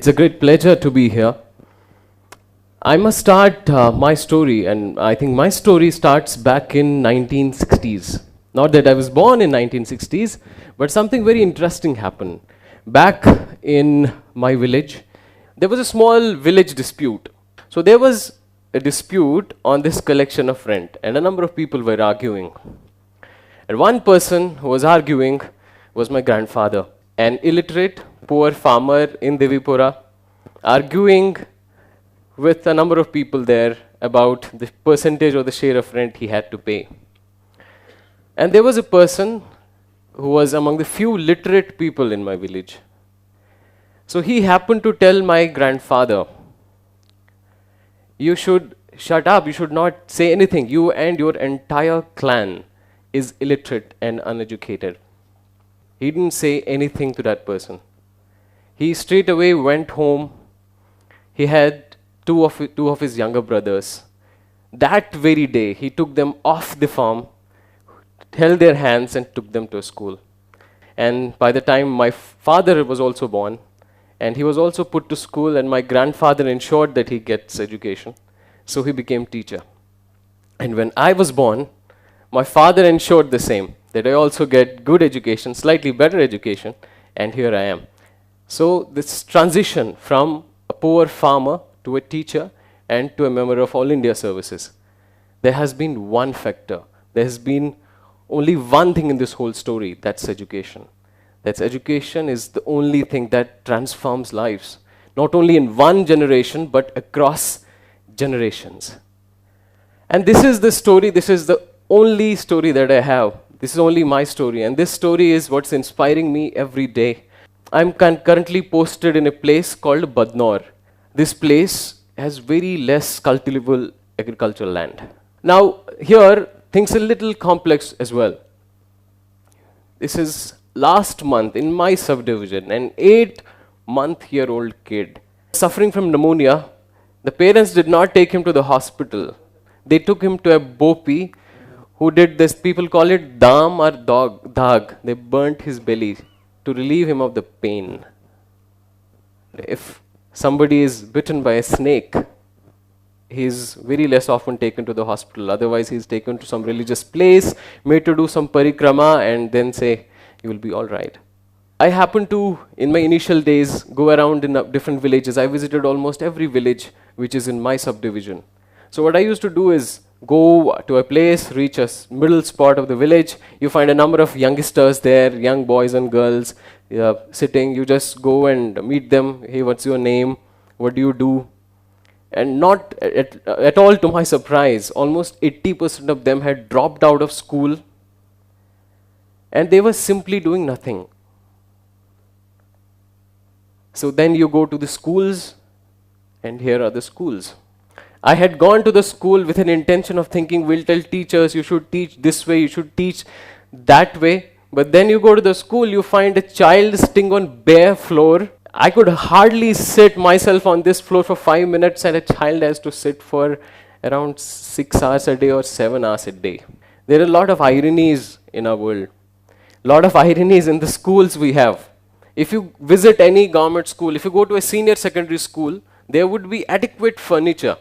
It's a great pleasure to be here. I must start my story, and I think my story starts back in 1960s. Not that I was born in 1960s, but something very interesting happened. Back in my village, there was a small village dispute. So there was a dispute on this collection of rent, and a number of people were arguing. And one person who was arguing was my grandfather, an illiterate, poor farmer in Devipura, arguing with a number of people there about the percentage or the share of rent he had to pay. And there was a person who was among the few literate people in my village. So he happened to tell my grandfather, "You should shut up, you should not say anything. You and your entire clan is illiterate and uneducated." He didn't say anything to that person. He straight away went home. He had two of his younger brothers. That very day, he took them off the farm, held their hands and took them to a school. And by the time my father was also born, and he was also put to school, and my grandfather ensured that he gets education. So he became teacher. And when I was born, my father ensured the same, that I also get good education, slightly better education, and here I am. So this transition from a poor farmer to a teacher and to a member of All India Services, there has been one factor. There has been only one thing in this whole story, that's education. That's education is the only thing that transforms lives, not only in one generation, but across generations. And this is the story, this is the only story that I have. This is only my story, and this story is what's inspiring me every day. I'm currently posted in a place called Badnor. This place has very less cultivable agricultural land. Now, here, things are a little complex as well. This is last month in my subdivision, an 8-month-old kid suffering from pneumonia. The parents did not take him to the hospital. They took him to a bopi who did this, people call it dam or dag. They burnt his belly to relieve him of the pain. If somebody is bitten by a snake, he is very less often taken to the hospital. Otherwise, he is taken to some religious place, made to do some parikrama, and then say, "You will be all right." I happened to, in my initial days, go around in different villages. I visited almost every village which is in my subdivision. So what I used to do is go to a place, reach a middle spot of the village. You find a number of youngsters there, young boys and girls sitting. You just go and meet them. "Hey, what's your name? What do you do?" And not at all to my surprise, almost 80% of them had dropped out of school, and they were simply doing nothing. So then you go to the schools, and here are the schools. I had gone to the school with an intention of thinking, we'll tell teachers, you should teach this way, you should teach that way. But then you go to the school, you find a child sitting on bare floor. I could hardly sit myself on this floor for 5 minutes, and a child has to sit for around 6 hours a day or 7 hours a day. There are a lot of ironies in our world. A lot of ironies in the schools we have. If you visit any government school, if you go to a senior secondary school, there would be adequate furniture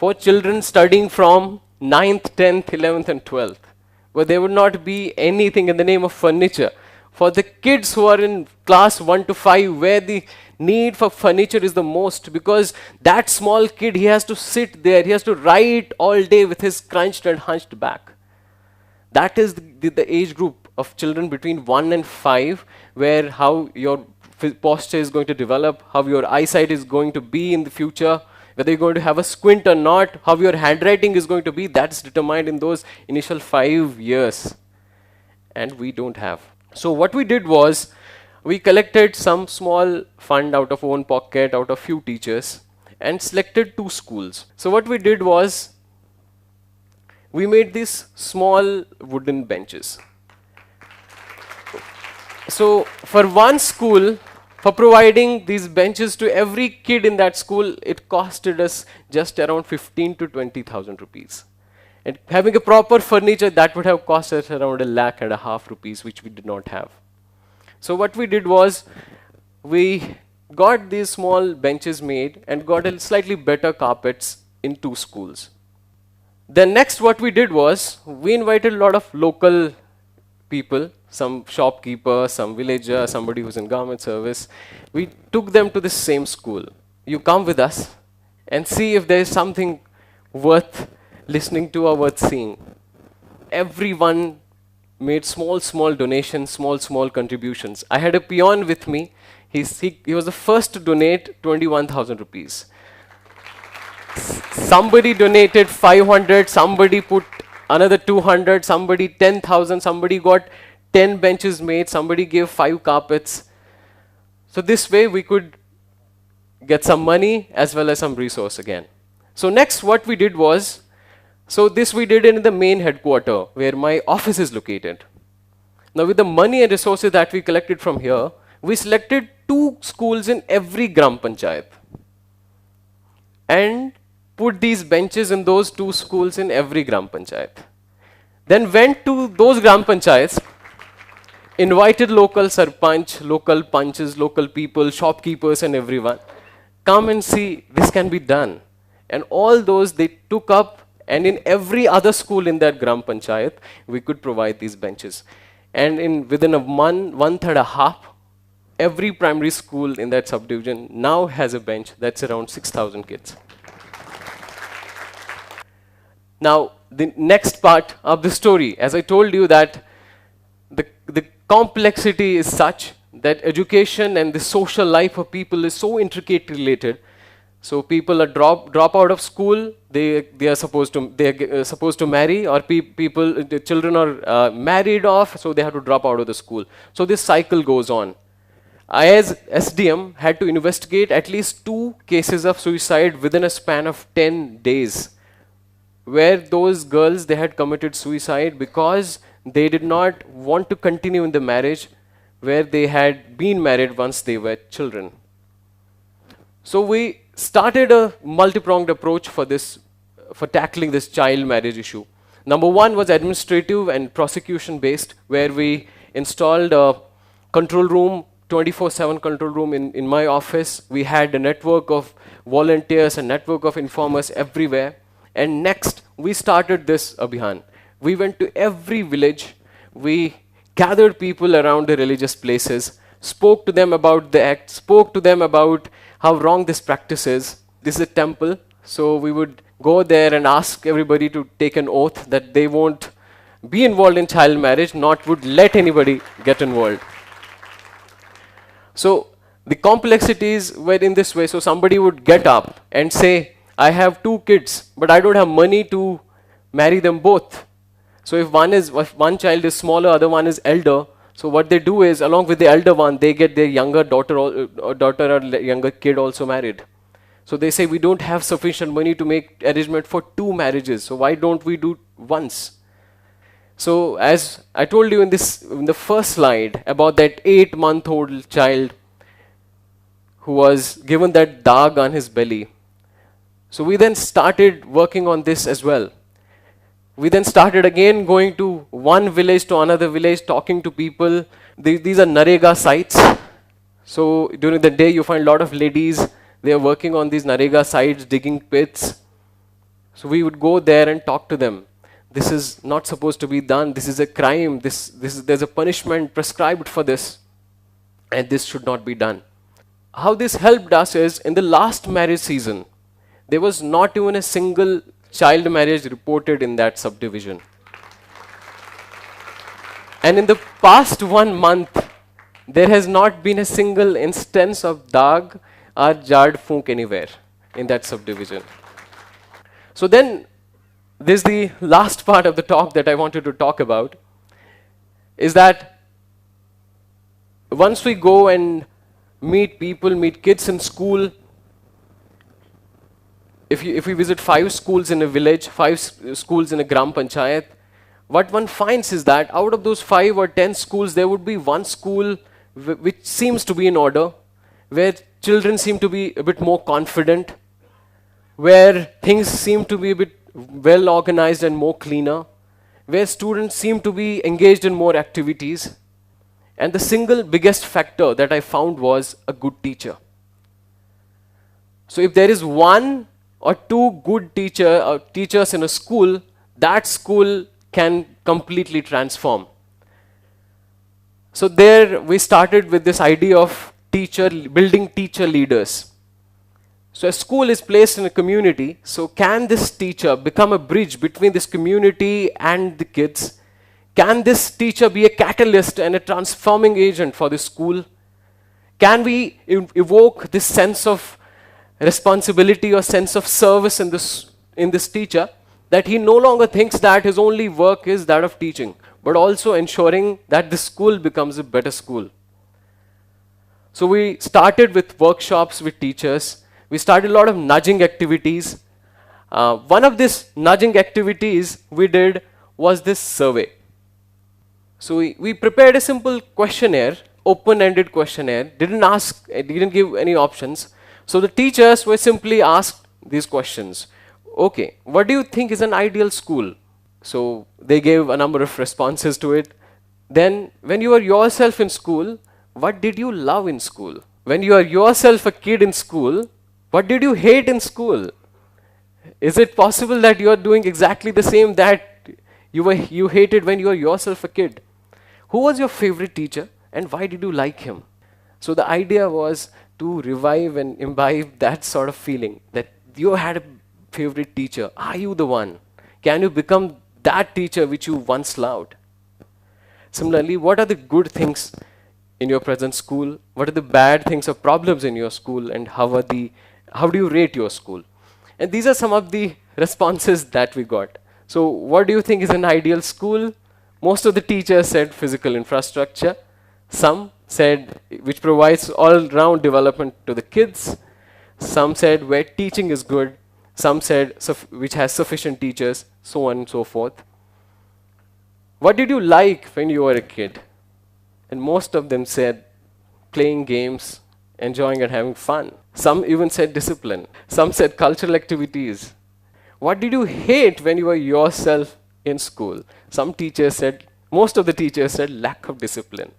for children studying from 9th, 10th, 11th and 12th. But there would not be anything in the name of furniture. For the kids who are in class 1 to 5, where the need for furniture is the most, because that small kid, he has to sit there, he has to write all day with his crunched and hunched back. That is the age group of children between 1 and 5, where how your posture is going to develop, how your eyesight is going to be in the future, whether you're going to have a squint or not, how your handwriting is going to be, that's determined in those initial 5 years. And we don't have. So what we did was, we collected some small fund out of own pocket, out of few teachers, and selected 2 schools. So what we did was, we made these small wooden benches. So for one school, for providing these benches to every kid in that school, it costed us just around 15 to 20,000 rupees. And having a proper furniture, that would have cost us around 1.5 lakh rupees, which we did not have. So what we did was, we got these small benches made and got a slightly better carpets in 2 schools. Then next what we did was, we invited a lot of local people, some shopkeeper, some villager, somebody who's in government service. We took them to the same school. You come with us and see if there is something worth listening to or worth seeing. Everyone made small donations, small contributions. I had a peon with me. He was the first to donate 21,000 rupees. Somebody donated 500, somebody put another 200, somebody 10,000, somebody got 10 benches made, somebody gave 5 carpets. So this way we could get some money as well as some resource again. So next what we did was, so this we did in the main headquarter where my office is located. Now with the money and resources that we collected from here, we selected 2 schools in every Gram Panchayat and put these benches in those 2 schools in every Gram Panchayat. Then went to those Gram Panchayats, invited local sarpanch, local panches, local people, shopkeepers and everyone. Come and see, this can be done. And all those they took up, and in every other school in that Gram Panchayat, we could provide these benches. And within a month and a half, every primary school in that subdivision now has a bench. That's around 6,000 kids. Now, the next part of the story, as I told you that the complexity is such that education and the social life of people is so intricately related. So people are drop out of school. They are supposed to marry, or the children are married off, so they have to drop out of the school. So this cycle goes on. I, as SDM, had to investigate at least 2 cases of suicide within a span of 10 days, where those girls, they had committed suicide because they did not want to continue in the marriage where they had been married once they were children. So we started a multi-pronged approach for tackling this child marriage issue. Number 1 was administrative and prosecution based, where we installed a control room, 24/7 control room in my office. We had a network of volunteers and network of informers everywhere. And next, we started this Abhiyan. We went to every village. We gathered people around the religious places, spoke to them about the act, spoke to them about how wrong this practice is. This is a temple, so we would go there and ask everybody to take an oath that they won't be involved in child marriage, not would let anybody get involved. So the complexities were in this way. So somebody would get up and say, I have 2 kids, but I don't have money to marry them both. So if one child is smaller, other one is elder, so what they do is, along with the elder one, they get their younger daughter or younger kid also married. So they say, we don't have sufficient money to make arrangement for 2 marriages, so why don't we do once? So as I told you in the first slide about that 8-month-old child who was given that dag on his belly. So we then started working on this as well. We then started again going to one village to another village, talking to people. These are Narega sites. So during the day you find a lot of ladies, they are working on these Narega sites, digging pits. So we would go there and talk to them. This is not supposed to be done. This is a crime. There's a punishment prescribed for this. And this should not be done. How this helped us is, in the last marriage season, there was not even a single child marriage reported in that subdivision. And in the past 1 month, there has not been a single instance of dag or jad fook anywhere in that subdivision. So then, this is the last part of the talk that I wanted to talk about, is that once we go and meet people, meet kids in school, if we visit 5 schools in a village, 5 schools in a Gram Panchayat, what one finds is that out of those 5 or 10 schools, there would be one school which seems to be in order, where children seem to be a bit more confident, where things seem to be a bit well organized and more cleaner, where students seem to be engaged in more activities. And the single biggest factor that I found was a good teacher. So if there is one or two good teachers in a school, that school can completely transform. So there we started with this idea of building teacher leaders. So a school is placed in a community, so can this teacher become a bridge between this community and the kids? Can this teacher be a catalyst and a transforming agent for the school? Can we evoke this sense of responsibility or sense of service in this teacher, that he no longer thinks that his only work is that of teaching, but also ensuring that the school becomes a better school? So we started with workshops with teachers. We started a lot of nudging activities. One of these nudging activities we did was this survey. So we prepared a simple questionnaire, open-ended questionnaire, didn't give any options. So the teachers were simply asked these questions. Okay, what do you think is an ideal school? So they gave a number of responses to it. Then when you were yourself in school, what did you love in school? When you are yourself a kid in school, what did you hate in school? Is it possible that you are doing exactly the same that you hated when you were yourself a kid? Who was your favorite teacher and why did you like him? So the idea was to revive and imbibe that sort of feeling that you had a favorite teacher. Are you the one? Can you become that teacher which you once loved? Similarly, what are the good things in your present school? What are the bad things or problems in your school, and how do you rate your school? And these are some of the responses that we got. So what do you think is an ideal school? Most of the teachers said physical infrastructure. Some said which provides all-round development to the kids. Some said where teaching is good. Some said which has sufficient teachers, so on and so forth. What did you like when you were a kid? And most of them said playing games, enjoying and having fun. Some even said discipline. Some said cultural activities. What did you hate when you were yourself in school? Most of the teachers said lack of discipline.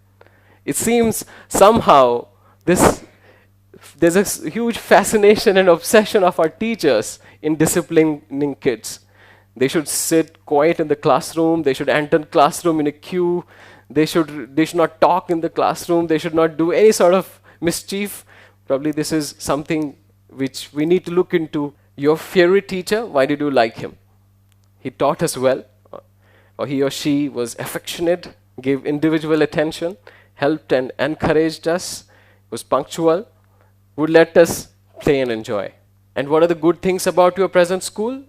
It seems somehow there's a huge fascination and obsession of our teachers in disciplining kids. They should sit quiet in the classroom. They should enter the classroom in a queue. They should not talk in the classroom. They should not do any sort of mischief. Probably this is something which we need to look into. Your favorite teacher, why did you like him? He taught us well, or he or she was affectionate, gave individual attention, helped and encouraged us, was punctual, would let us play and enjoy. And what are the good things about your present school?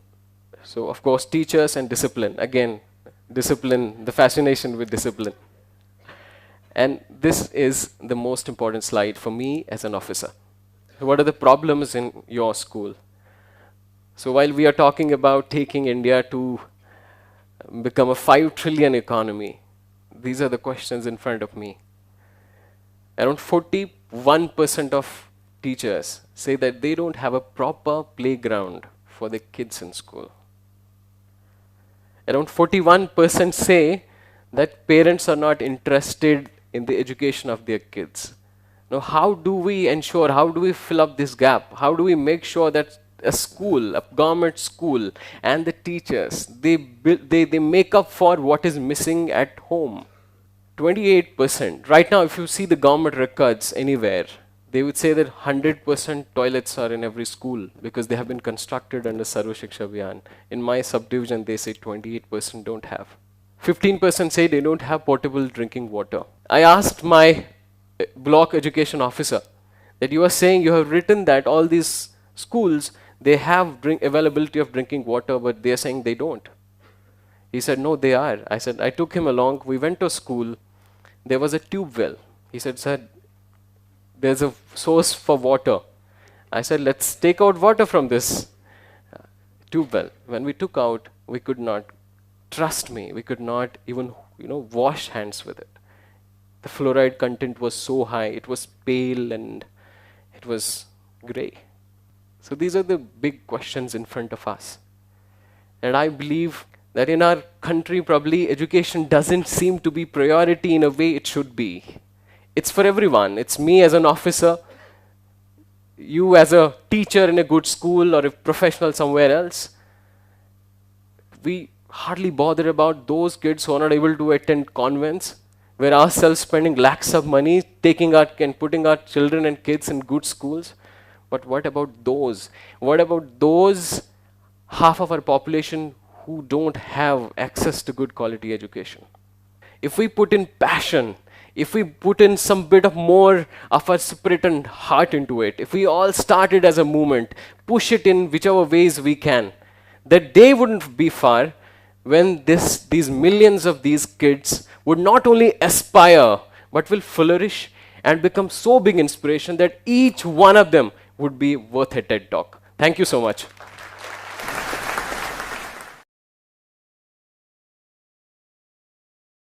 So of course teachers and discipline. Again, discipline, the fascination with discipline. And this is the most important slide for me as an officer. What are the problems in your school? So while we are talking about taking India to become a 5 trillion economy, these are the questions in front of me. Around 41% of teachers say that they don't have a proper playground for the kids in school. Around 41% say that parents are not interested in the education of their kids. Now, how do we ensure, how do we fill up this gap? How do we make sure that a school, a government school, and the teachers, they make up for what is missing at home? 28%. Right now, if you see the government records anywhere, they would say that 100% toilets are in every school because they have been constructed under Sarva Shiksha Abhiyan. In my subdivision, they say 28% don't have. 15% say they don't have potable drinking water. I asked my block education officer that you are saying, you have written that all these schools, they have availability of drinking water, but they are saying they don't. He said, no, they are. I said, I took him along. We went to school. There was a tube well. He said, sir, there's a source for water. I said, let's take out water from this tube well. When we took out, we could not, trust me, we could not even wash hands with it. The fluoride content was so high, it was pale and it was gray. So these are the big questions in front of us. And I believe that in our country, probably education doesn't seem to be priority in a way it should be. It's for everyone. It's me as an officer. you as a teacher in a good school or a professional somewhere else, we hardly bother about those kids who are not able to attend convents. We're ourselves spending lakhs of money taking our and putting our children and kids in good schools. But what about those? What about those half of our population who don't have access to good quality education? If we put in passion, if we put in some bit of more of our spirit and heart into it, if we all started as a movement, push it in whichever ways we can, that day wouldn't be far when these millions of these kids would not only aspire but will flourish and become so big inspiration that each one of them would be worth a TED talk. Thank you so much.